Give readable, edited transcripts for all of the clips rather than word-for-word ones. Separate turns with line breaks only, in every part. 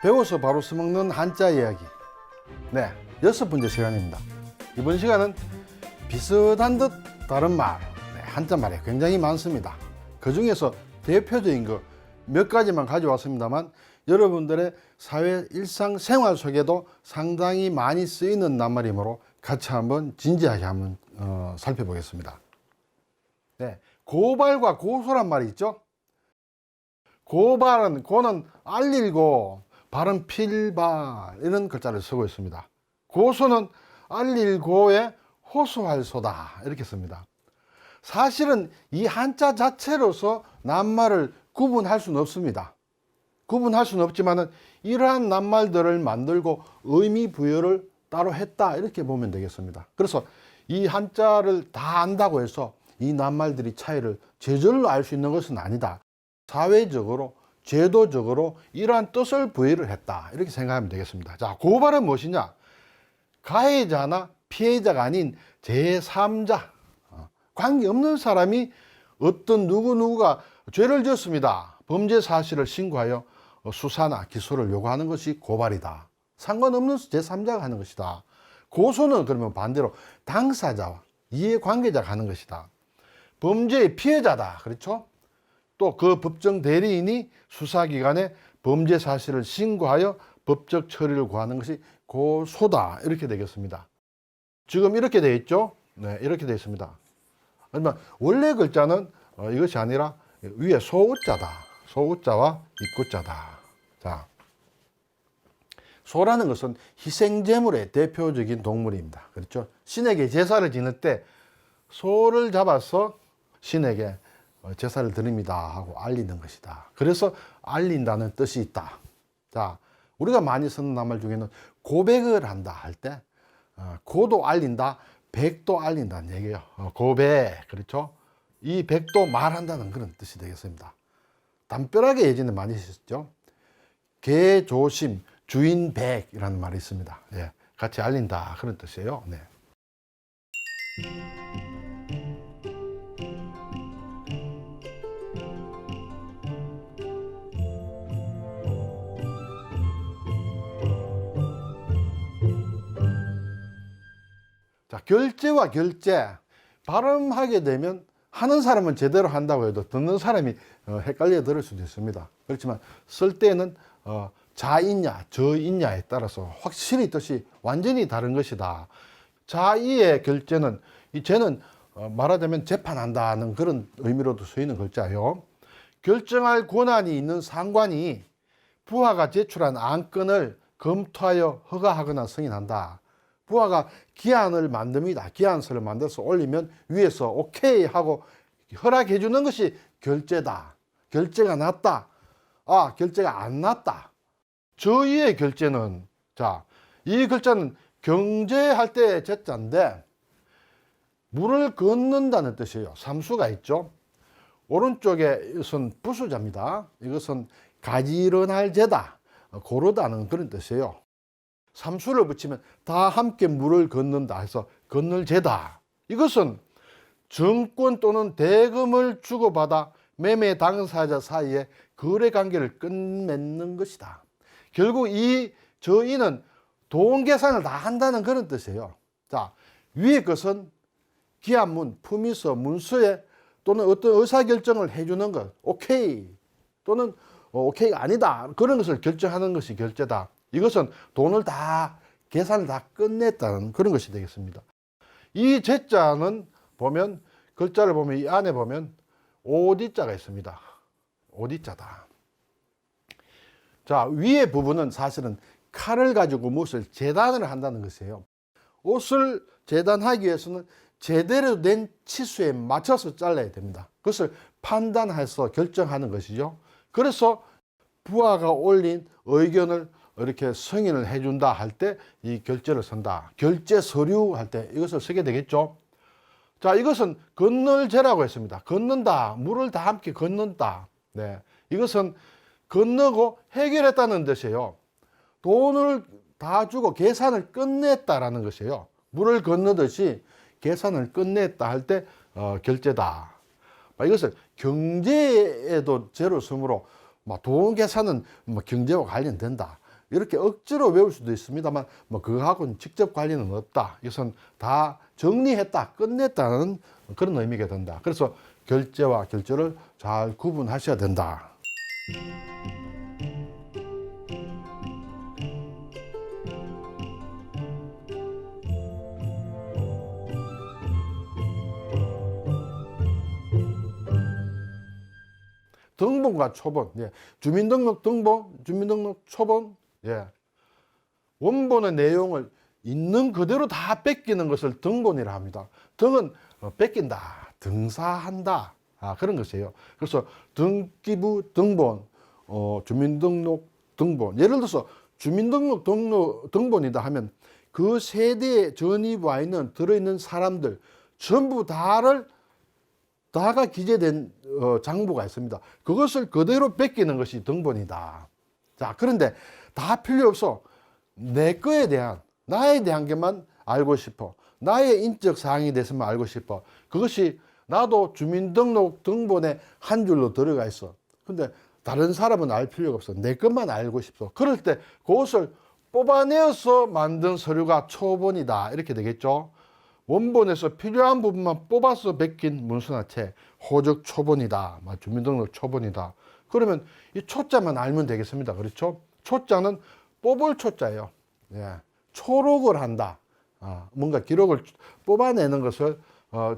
배워서 바로 써먹는 한자 이야기. 네, 6번째 시간입니다. 이번 시간은 비슷한 듯 다른 말, 한자 말이 굉장히 많습니다. 그 중에서 대표적인 거 몇 가지만 가져왔습니다만 여러분들의 사회 일상생활 속에도 상당히 많이 쓰이는 낱말이므로 같이 한번 진지하게 한번 살펴보겠습니다. 네, 고발과 고소란 말이 있죠. 고발은 고는 알릴고 발은 필발 이런 글자를 쓰고 있습니다. 고소는 알릴고에 호소할 소다 이렇게 씁니다. 사실은 이 한자 자체로서 낱말을 구분할 수는 없습니다. 구분할 수는 없지만은 이러한 낱말들을 만들고 의미 부여를 따로 했다 이렇게 보면 되겠습니다. 그래서 이 한자를 다 안다고 해서 이 낱말들이 차이를 제절로 알 수 있는 것은 아니다. 사회적으로 제도적으로 이러한 뜻을 부여를 했다 이렇게 생각하면 되겠습니다. 자, 고발은 무엇이냐? 가해자나 피해자가 아닌 제3자, 관계없는 사람이 어떤 누구누구가 죄를 지었습니다. 범죄 사실을 신고하여 수사나 기소를 요구하는 것이 고발이다. 상관없는 제3자가 하는 것이다. 고소는 그러면 반대로 당사자와 이해관계자가 하는 것이다. 범죄의 피해자다. 그렇죠? 또 그 법정 대리인이 수사기관에 범죄 사실을 신고하여 법적 처리를 구하는 것이 고소다. 이렇게 되겠습니다. 지금 이렇게 되어 있죠? 네, 이렇게 되어 있습니다. 그러면 원래 글자는 이것이 아니라 위에 소우자다. 소우자와 입구자다. 자, 소라는 것은 희생제물의 대표적인 동물입니다. 그렇죠? 신에게 제사를 지낼 때 소를 잡아서 신에게 제사를 드립니다 하고 알리는 것이다. 그래서 알린다는 뜻이 있다. 자, 우리가 많이 쓰는 낱말 중에는 고백을 한다 할 때 고도 알린다, 백도 알린다는 얘기예요. 고백, 그렇죠? 이 백도 말한다는 그런 뜻이 되겠습니다. 담벼락에 예전에 많이 쓰셨죠? 개 조심, 주인 백이라는 말이 있습니다. 예, 같이 알린다 그런 뜻이에요. 네. 자, 결제와 결제. 발음하게 되면 하는 사람은 제대로 한다고 해도 듣는 사람이 헷갈려 들을 수도 있습니다. 그렇지만 쓸 때는 자있냐 저있냐에 따라서 확실히 뜻이 완전히 다른 것이다. 자의의 결제는 이 제는 말하자면 재판한다는 그런 의미로도 쓰이는 글자예요. 결정할 권한이 있는 상관이 부하가 제출한 안건을 검토하여 허가하거나 승인한다. 부하가 기한을 만듭니다. 기한서를 만들어서 올리면 위에서 오케이 하고 허락해 주는 것이 결제다. 결제가 났다. 아, 결제가 안 났다. 저희의 결제는, 자, 이 글자는 경제할 때 제자인데 물을 걷는다는 뜻이에요. 삼수가 있죠. 오른쪽에 이것은 부수자입니다. 이것은 가지런할 제다. 고르다는 그런 뜻이에요. 삼수를 붙이면 다 함께 물을 걷는다 해서 건널 제다. 이것은 정권 또는 대금을 주고받아 매매 당사자 사이에 거래 관계를 끝맺는 것이다. 결국 이 저희는 돈 계산을 다 한다는 그런 뜻이에요. 자, 위의 것은 기한문, 품위서, 문서에 또는 어떤 의사결정을 해주는 것, 오케이 또는 오케이가 아니다 그런 것을 결정하는 것이 결제다. 이것은 돈을 다 계산을 다 끝냈다는 그런 것이 되겠습니다. 이 제자는 보면 글자를 보면 이 안에 보면 오디자가 있습니다. 오디자다. 자, 위의 부분은 사실은 칼을 가지고 무엇을 재단을 한다는 것이에요. 옷을 재단하기 위해서는 제대로 된 치수에 맞춰서 잘라야 됩니다. 그것을 판단해서 결정하는 것이죠. 그래서 부하가 올린 의견을 이렇게 승인을 해준다 할 때 이 결제를 쓴다. 결제 서류 할 때 이것을 쓰게 되겠죠. 자, 이것은 건널제라고 했습니다. 건넌다. 물을 다 함께 건넌다. 네. 이것은 건너고 해결했다는 뜻이에요. 돈을 다 주고 계산을 끝냈다라는 것이에요. 물을 건너듯이 계산을 끝냈다 할 때 결제다. 이것을 경제에도 제로 쓰므로 돈 계산은 경제와 관련된다. 이렇게 억지로 외울 수도 있습니다만 뭐 그거하고는 직접 관련은 없다. 이것은 다 정리했다, 끝냈다는 그런 의미가 된다. 그래서 결제와 결절을 잘 구분하셔야 된다. 등본과 초본, 예. 주민등록 등본, 주민등록 초본, 예. 원본의 내용을 있는 그대로 다 뺏기는 것을 등본이라 합니다. 등은 뺏긴다, 등사한다, 그런 것이에요. 그래서 등기부 등본, 주민등록 등본. 예를 들어서 주민등록 등본이다 하면 그 세대에 전입 와 있는 들어있는 사람들 전부 다가 기재된 장부가 있습니다. 그것을 그대로 뺏기는 것이 등본이다. 자, 그런데 다 필요 없어. 내 거에 대한, 나에 대한 것만 알고 싶어. 나의 인적 사항에 대해서만 알고 싶어. 그것이 나도 주민등록 등본에 한 줄로 들어가 있어. 근데 다른 사람은 알 필요가 없어. 내 것만 알고 싶어. 그럴 때 그것을 뽑아내어서 만든 서류가 초본이다. 이렇게 되겠죠. 원본에서 필요한 부분만 뽑아서 베낀 문서나 책, 호적 초본이다. 주민등록 초본이다. 그러면 이 초자만 알면 되겠습니다. 그렇죠? 초자는 뽑을 초자예요. 예. 초록을 한다. 뭔가 기록을 뽑아내는 것을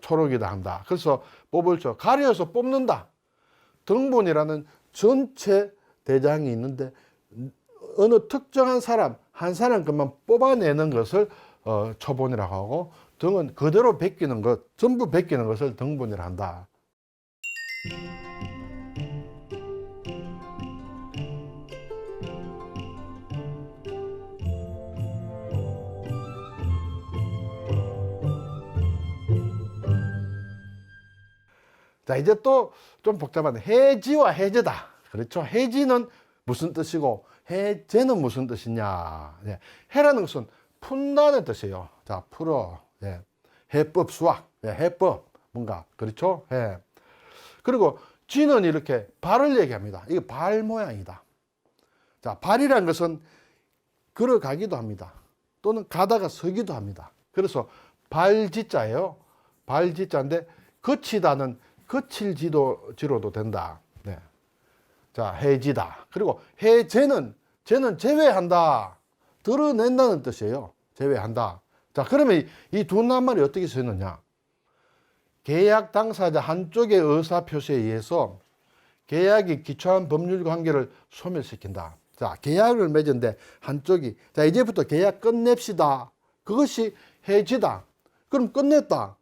초록이다 한다. 그래서 뽑을 초, 가려서 뽑는다. 등본이라는 전체 대장이 있는데 어느 특정한 사람, 한 사람 것만 뽑아내는 것을 초본이라고 하고, 등은 그대로 베끼는 것, 전부 베끼는 것을 등본이라 한다. 자, 이제 또 좀 복잡한 해지와 해제다. 그렇죠? 해지는 무슨 뜻이고 해제는 무슨 뜻이냐. 예. 해라는 것은 푼다는 뜻이에요. 자, 풀어. 예. 해법, 수학. 예. 해법. 뭔가. 그렇죠? 예. 그리고 지는 이렇게 발을 얘기합니다. 이게 발 모양이다. 자, 발이라는 것은 걸어가기도 합니다. 또는 가다가 서기도 합니다. 그래서 발지자예요. 발지자인데 거치다는 거칠 지로도 된다. 네. 자, 해지다. 그리고 해제는 제외한다. 드러낸다는 뜻이에요. 제외한다. 자, 그러면 이 두 낱말이 어떻게 쓰이느냐? 계약 당사자 한쪽의 의사표시에 의해서 계약이 기초한 법률 관계를 소멸시킨다. 자, 계약을 맺은데 한쪽이, 자, 이제부터 계약 끝냅시다. 그것이 해지다. 그럼 끝냈다.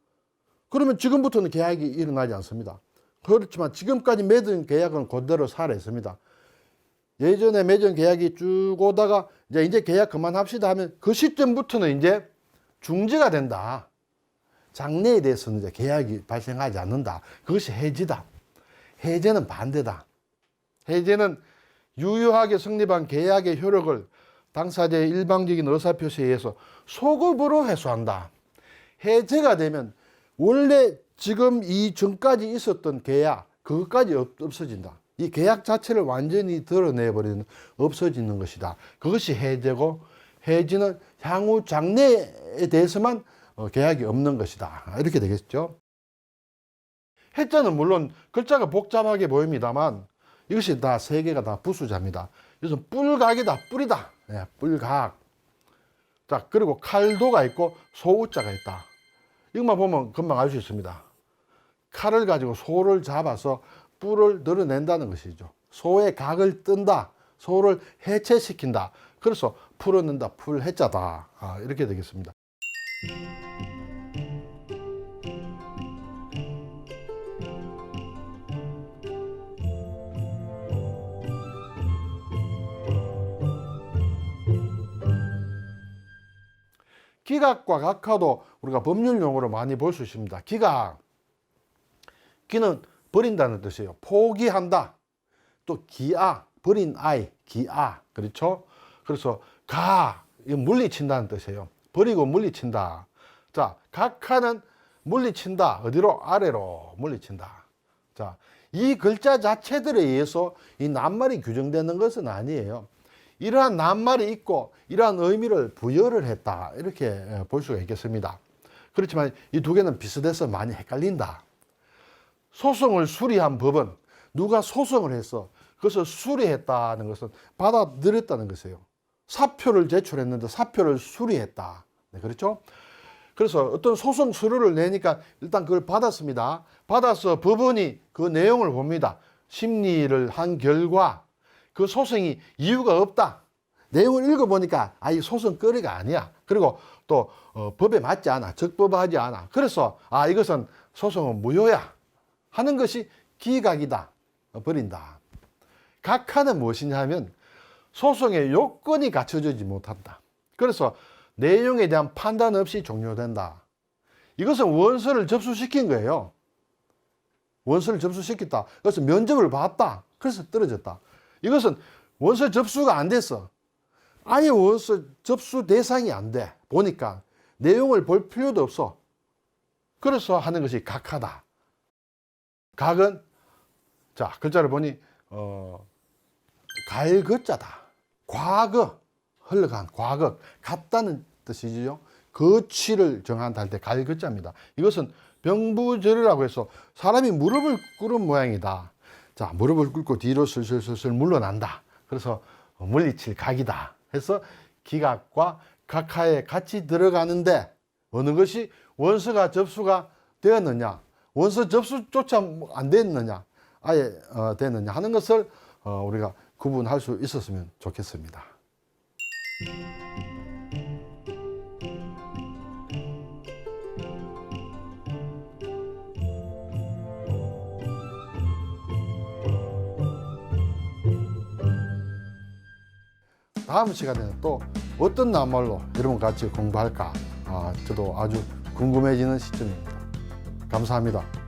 그러면 지금부터는 계약이 일어나지 않습니다. 그렇지만 지금까지 맺은 계약은 그대로 살아있습니다. 예전에 맺은 계약이 쭉 오다가 이제 계약 그만합시다 하면 그 시점부터는 이제 중지가 된다. 장래에 대해서는 이제 계약이 발생하지 않는다. 그것이 해지다. 해제는 반대다. 해제는 유효하게 성립한 계약의 효력을 당사자의 일방적인 의사표시에 의해서 소급으로 해소한다. 해제가 되면 원래 지금 이 전까지 있었던 계약, 그것까지 없어진다. 이 계약 자체를 완전히 드러내버리는, 없어지는 것이다. 그것이 해제고, 해지는 향후 장래에 대해서만 계약이 없는 것이다. 이렇게 되겠죠. 해자는 물론 글자가 복잡하게 보입니다만 이것이 다 세 개가 다 부수자입니다. 그래서 뿔각이다, 뿔이다. 네, 뿔각. 자, 그리고 칼도가 있고 소우자가 있다. 이것만 보면 금방 알 수 있습니다. 칼을 가지고 소를 잡아서 뿔을 드러낸다는 것이죠. 소의 각을 뜬다. 소를 해체시킨다. 그래서 풀어낸다. 풀해자다. 이렇게 되겠습니다. 기각과 각하도 우리가 법률 용어로 많이 볼 수 있습니다. 기각. 기는 버린다는 뜻이에요. 포기한다. 또 기아, 버린 아이, 기아. 그렇죠? 그래서 이건 물리친다는 뜻이에요. 버리고 물리친다. 자, 각하는 물리친다. 어디로? 아래로 물리친다. 자, 이 글자 자체들에 의해서 이 낱말이 규정되는 것은 아니에요. 이러한 낱말이 있고 이러한 의미를 부여를 했다, 이렇게 볼 수가 있겠습니다. 그렇지만 이 두 개는 비슷해서 많이 헷갈린다. 소송을 수리한 법은 누가 소송을 해서 그것을 수리했다는 것은 받아들였다는 것이에요. 사표를 제출했는데 사표를 수리했다. 네, 그렇죠? 그래서 어떤 소송 서류를 내니까 일단 그걸 받았습니다. 받아서 법원이 그 내용을 봅니다. 심리를 한 결과 그 소송이 이유가 없다. 내용을 읽어보니까 이 소송거리가 아니야. 그리고 또 법에 맞지 않아. 적법하지 않아. 그래서 이것은 소송은 무효야 하는 것이 기각이다. 버린다. 각하는 무엇이냐 하면 소송의 요건이 갖춰지지 못한다. 그래서 내용에 대한 판단 없이 종료된다. 이것은 원서를 접수시킨 거예요. 원서를 접수시켰다. 그래서 면접을 봤다. 그래서 떨어졌다. 이것은 원서 접수가 안 됐어. 아예 원서 접수 대상이 안 돼. 보니까 내용을 볼 필요도 없어. 그래서 하는 것이 각하다. 각은 자, 글자를 보니 갈것자다. 과거, 흘러간 과거, 같다는 뜻이지요. 거취를 정한다 할 때 갈것자입니다. 이것은 병부절이라고 해서 사람이 무릎을 꿇은 모양이다. 자, 무릎을 꿇고 뒤로 슬슬슬슬 물러난다. 그래서 물리칠 각이다 해서 기각과 각하에 같이 들어가는데 어느 것이 원서가 접수가 되었느냐, 원서 접수조차 안 됐느냐, 아예 됐느냐 하는 것을 우리가 구분할 수 있었으면 좋겠습니다. 다음 시간에는 또 어떤 낱말로 여러분 같이 공부할까 저도 아주 궁금해지는 시점입니다. 감사합니다.